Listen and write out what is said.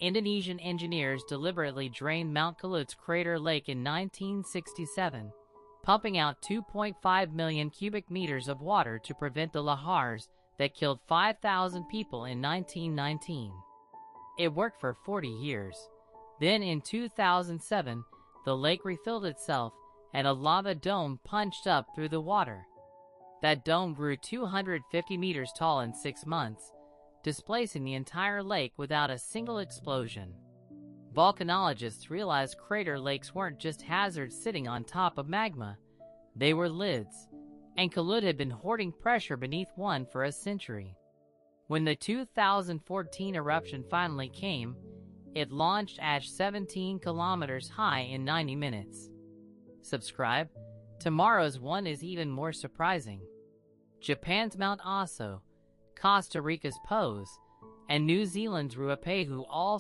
Indonesian engineers deliberately drained Mount Kelud's crater lake in 1967, pumping out 2.5 million cubic meters of water to prevent the lahars that killed 5,000 people in 1919. It worked for 40 years. Then in 2007, the lake refilled itself and a lava dome punched up through the water. That dome grew 250 meters tall in 6 months, displacing the entire lake without a single explosion. Volcanologists realized crater lakes weren't just hazards sitting on top of magma, they were lids, and Kelud had been hoarding pressure beneath one for a century. When the 2014 eruption finally came, it launched ash 17 kilometers high in 90 minutes. Subscribe. Tomorrow's one is even more surprising. Japan's Mount Aso, Costa Rica's Pose, and New Zealand's Ruapehu all